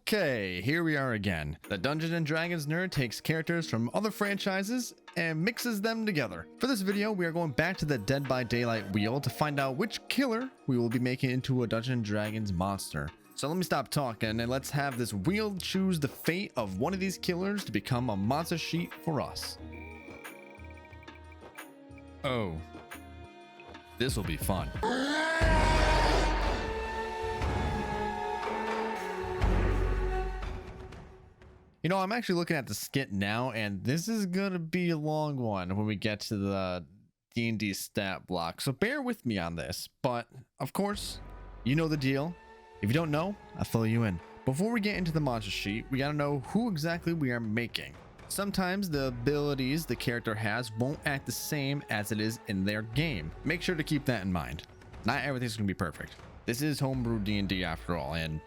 Okay, here we are again. The Dungeons and Dragons nerd takes characters from other franchises and mixes them together. For this video, we are going back to the Dead by Daylight wheel to find out which killer we will be making into a Dungeons and Dragons monster. So let me stop talking and let's have this wheel choose the fate of one of these killers to become a monster sheet for us. Oh, this will be fun. You know, I'm actually looking at the skit now, and this is gonna be a long one when we get to the D&D Stat Block, so bear with me on this. But, of course, you know the deal. If you don't know, I'll fill you in. Before we get into the monster sheet, we gotta know who exactly we are making. Sometimes the abilities the character has won't act the same as it is in their game. Make sure to keep that in mind. Not everything's gonna be perfect. This is homebrew D&D after all, and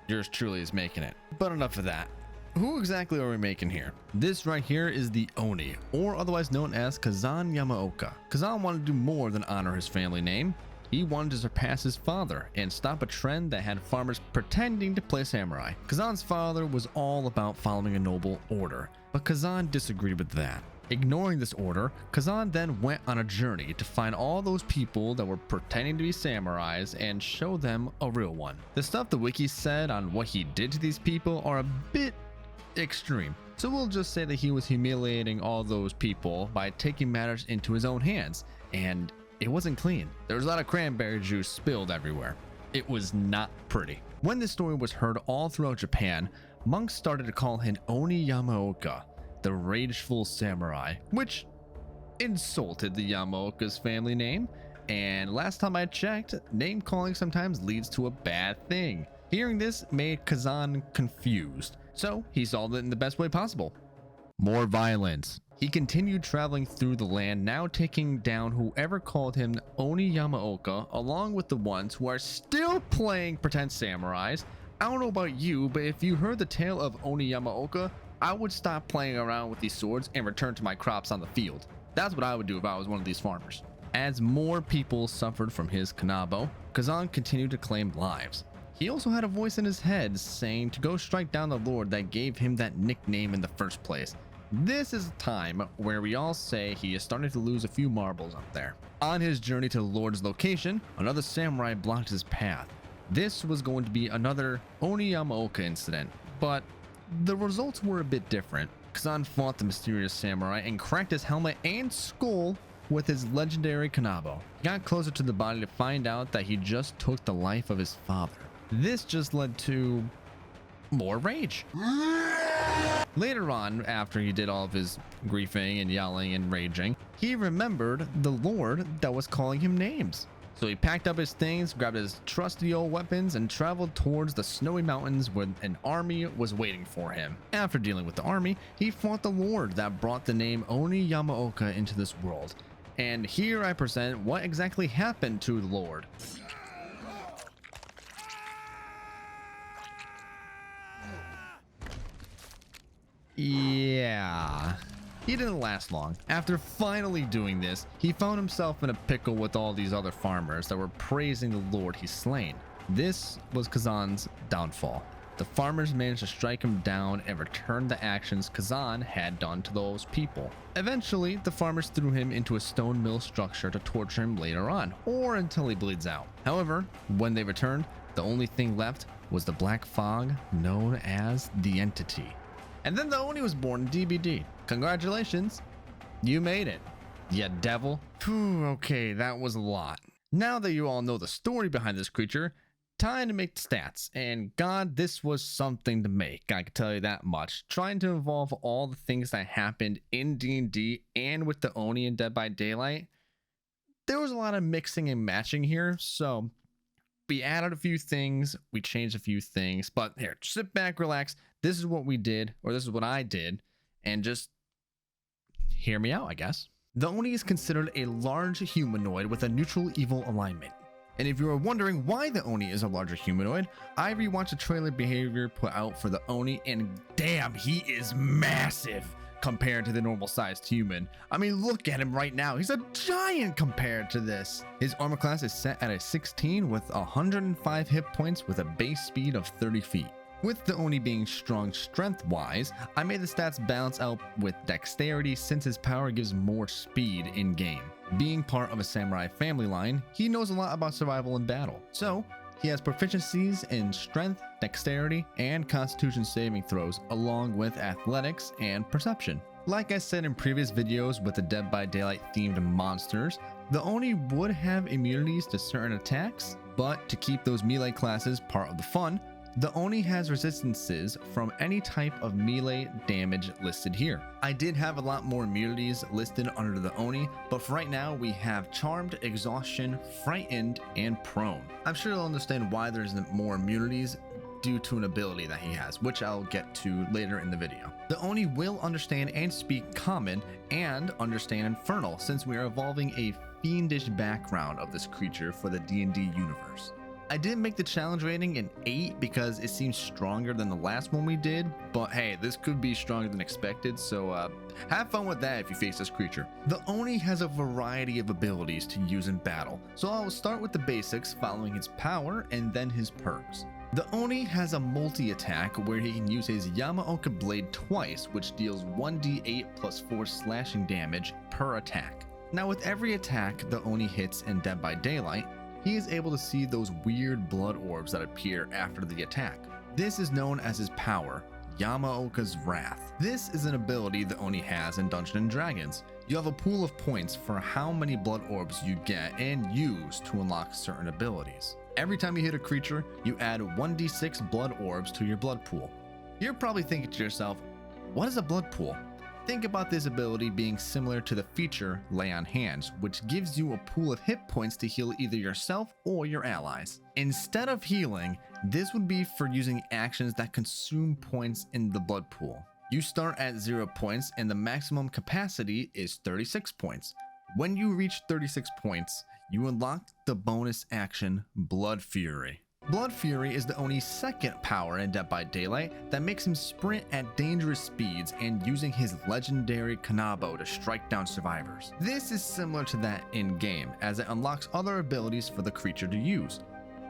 yours truly is making it. But enough of that. Who exactly are we making here? This right here is the Oni, or otherwise known as Kazan Yamaoka. Kazan wanted to do more than honor his family name. He wanted to surpass his father and stop a trend that had farmers pretending to play samurai. Kazan's father was all about following a noble order, but Kazan disagreed with that. Ignoring this order, Kazan then went on a journey to find all those people that were pretending to be samurais and show them a real one. The stuff the wiki said on what he did to these people are a bit extreme, so we'll just say that he was humiliating all those people by taking matters into his own hands, and it wasn't clean. There was a lot of cranberry juice spilled everywhere. It was not pretty. When this story was heard all throughout Japan, monks started to call him Oni Yamaoka, the rageful samurai, which insulted the Yamaoka's family name, and last time I checked, name calling sometimes leads to a bad thing. Hearing this made Kazan confused, so he solved it in the best way possible. More violence. He continued traveling through the land, now taking down whoever called him Oni Yamaoka, along with the ones who are still playing pretend samurais. I don't know about you, but if you heard the tale of Oni Yamaoka, I would stop playing around with these swords and return to my crops on the field. That's what I would do if I was one of these farmers. As more people suffered from his kanabo, Kazan continued to claim lives. He also had a voice in his head saying to go strike down the lord that gave him that nickname in the first place. This is a time where we all say he is starting to lose a few marbles up there. On his journey to the lord's location, another samurai blocked his path. This was going to be another Oni Yamaoka incident, but the results were a bit different. Kazan fought the mysterious samurai and cracked his helmet and skull with his legendary kanabo. He got closer to the body to find out that he just took the life of his father. This just led to more rage. Later on, after he did all of his griefing and yelling and raging, he remembered the lord that was calling him names. So he packed up his things, grabbed his trusty old weapons, and traveled towards the snowy mountains where an army was waiting for him. After dealing with the army, he fought the lord that brought the name Oni Yamaoka into this world. And here I present what exactly happened to the lord. Yeah, he didn't last long. After finally doing this, he found himself in a pickle with all these other farmers that were praising the lord he's slain. This was Kazan's downfall. The farmers managed to strike him down and return the actions Kazan had done to those people. Eventually, the farmers threw him into a stone mill structure to torture him later on, or until he bleeds out. However, when they returned, the only thing left was the black fog known as the Entity. And then the Oni was born in DBD. Congratulations, you made it, you devil. Phew, okay, that was a lot. Now that you all know the story behind this creature, time to make the stats. And God, this was something to make, I can tell you that much. Trying to involve all the things that happened in D&D and with the Oni in Dead by Daylight, there was a lot of mixing and matching here, so we added a few things, we changed a few things, but here, sit back, relax. This is what we did, or this is what I did, and just hear me out, I guess. The Oni is considered a large humanoid with a neutral evil alignment. And if you are wondering why the Oni is a larger humanoid, I rewatched a trailer behavior put out for the Oni, and damn, he is massive compared to the normal sized human. I mean, look at him right now. He's a giant compared to this. His armor class is set at a 16 with 105 hit points with a base speed of 30 feet. With the Oni being strong strength-wise, I made the stats balance out with dexterity since his power gives more speed in game. Being part of a samurai family line, he knows a lot about survival in battle, so he has proficiencies in strength, dexterity, and constitution saving throws, along with athletics and perception. Like I said in previous videos with the Dead by Daylight themed monsters, the Oni would have immunities to certain attacks, but to keep those melee classes part of the fun, the Oni has resistances from any type of melee damage listed here. I did have a lot more immunities listed under the Oni, but for right now we have Charmed, Exhaustion, Frightened, and Prone. I'm sure you'll understand why there's more immunities due to an ability that he has, which I'll get to later in the video. The Oni will understand and speak Common and understand Infernal, since we are evolving a fiendish background of this creature for the D&D universe. I did make the challenge rating an 8 because it seems stronger than the last one we did, but hey, this could be stronger than expected, so have fun with that if you face this creature. The Oni has a variety of abilities to use in battle, so I'll start with the basics following his power and then his perks. The Oni has a multi-attack where he can use his Yamaoka blade twice, which deals 1d8 plus 4 slashing damage per attack. Now with every attack the Oni hits in Dead by Daylight, he is able to see those weird blood orbs that appear after the attack. This is known as his power, Yamaoka's Wrath. This is an ability the Oni has in Dungeons & Dragons. You have a pool of points for how many blood orbs you get and use to unlock certain abilities. Every time you hit a creature, you add 1d6 blood orbs to your blood pool. You're probably thinking to yourself, what is a blood pool? Think about this ability being similar to the feature Lay on Hands, which gives you a pool of hit points to heal either yourself or your allies. Instead of healing, this would be for using actions that consume points in the blood pool. You start at 0 points and the maximum capacity is 36 points. When you reach 36 points, you unlock the bonus action Blood Fury. Blood Fury is the Oni's second power in Dead by Daylight that makes him sprint at dangerous speeds and using his legendary Kanabo to strike down survivors. This is similar to that in game, as it unlocks other abilities for the creature to use.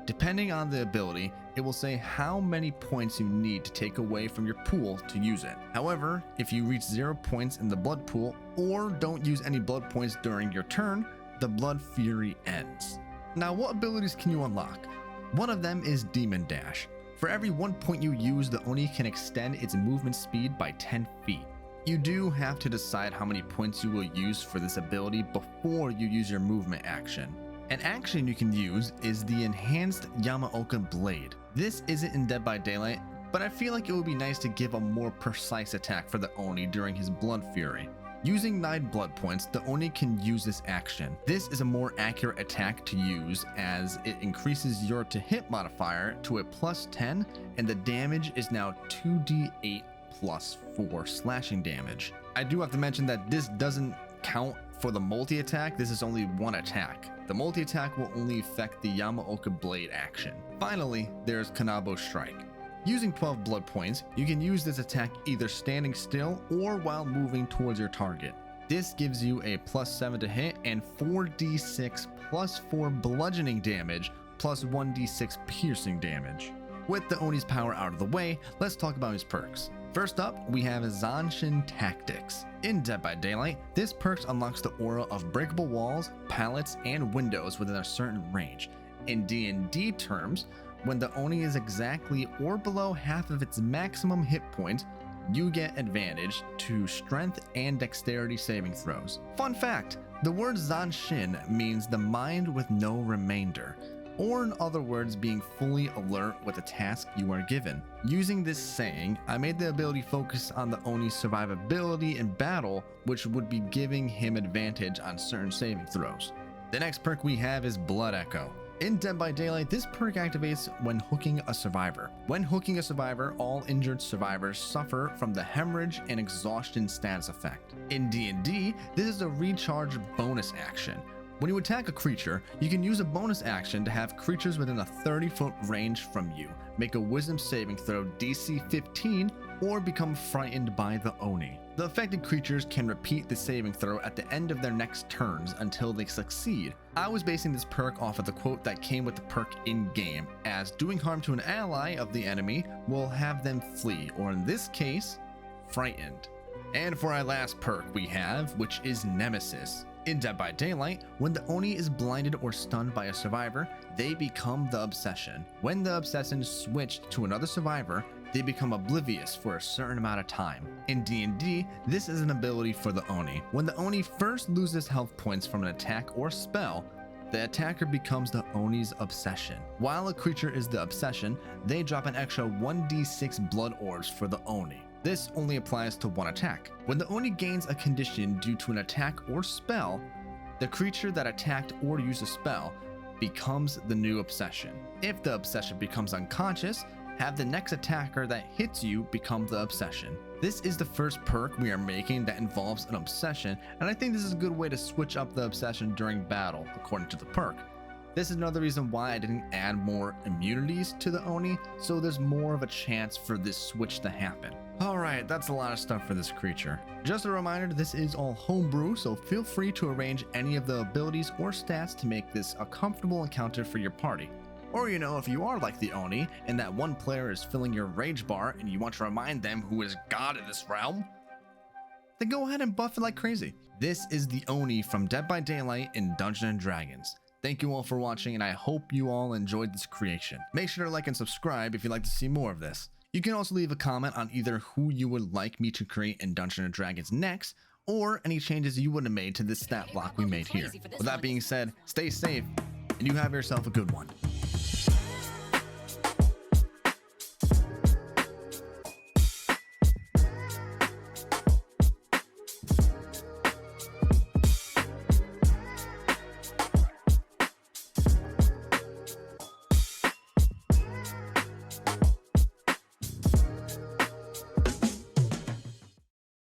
Depending on the ability, it will say how many points you need to take away from your pool to use it. However, if you reach 0 points in the blood pool or don't use any blood points during your turn, the Blood Fury ends. Now, what abilities can you unlock? One of them is Demon Dash. For every 1 point you use, the Oni can extend its movement speed by 10 feet. You do have to decide how many points you will use for this ability before you use your movement action. An action you can use is the Enhanced Yamaoka Blade. This isn't in Dead by Daylight, but I feel like it would be nice to give a more precise attack for the Oni during his Blood Fury. Using 9 blood points, the Oni can use this action. This is a more accurate attack to use as it increases your to hit modifier to a +10 and the damage is now 2d8 plus 4 slashing damage. I do have to mention that this doesn't count for the multi-attack, this is only one attack. The multi-attack will only affect the Yamaoka Blade action. Finally, there's Kanabo Strike. Using 12 blood points, you can use this attack either standing still or while moving towards your target. This gives you a +7 to hit and 4d6 plus 4 bludgeoning damage plus 1d6 piercing damage. With the Oni's power out of the way, let's talk about his perks. First up, we have Zanshin Tactics. In Dead by Daylight, this perk unlocks the aura of breakable walls, pallets, and windows within a certain range. In D&D terms, when the Oni is exactly or below half of its maximum hit point, you get advantage to strength and dexterity saving throws. Fun fact, the word Zanshin means the mind with no remainder, or in other words, being fully alert with the task you are given. Using this saying, I made the ability focus on the Oni's survivability in battle, which would be giving him advantage on certain saving throws. The next perk we have is Blood Echo. In Dead by Daylight, this perk activates when hooking a survivor. When hooking a survivor, all injured survivors suffer from the hemorrhage and exhaustion status effect. In D&D, this is a recharge bonus action. When you attack a creature, you can use a bonus action to have creatures within a 30-foot range from you make a wisdom saving throw DC 15 or become frightened by the Oni. The affected creatures can repeat the saving throw at the end of their next turns until they succeed. I was basing this perk off of the quote that came with the perk in-game, as doing harm to an ally of the enemy will have them flee, or in this case, frightened. And for our last perk we have, which is Nemesis. In Dead by Daylight, when the Oni is blinded or stunned by a survivor, they become the Obsession. When the Obsession switched to another survivor, they become oblivious for a certain amount of time. In D&D, this is an ability for the Oni. When the Oni first loses health points from an attack or spell, the attacker becomes the Oni's Obsession. While a creature is the Obsession, they drop an extra 1d6 blood orbs for the Oni. This only applies to one attack. When the Oni gains a condition due to an attack or spell, the creature that attacked or used a spell becomes the new Obsession. If the Obsession becomes unconscious, have the next attacker that hits you become the Obsession. This is the first perk we are making that involves an Obsession, and I think this is a good way to switch up the Obsession during battle, according to the perk. This is another reason why I didn't add more immunities to the Oni, so there's more of a chance for this switch to happen. Alright, that's a lot of stuff for this creature. Just a reminder, this is all homebrew, so feel free to arrange any of the abilities or stats to make this a comfortable encounter for your party. Or if you are like the Oni, and that one player is filling your rage bar and you want to remind them who is God in this realm, then go ahead and buff it like crazy. This is the Oni from Dead by Daylight in Dungeons & Dragons. Thank you all for watching, and I hope you all enjoyed this creation. Make sure to like and subscribe if you'd like to see more of this. You can also leave a comment on either who you would like me to create in Dungeons & Dragons next, or any changes you would have made to this stat block we made here. With that being said, stay safe, and you have yourself a good one.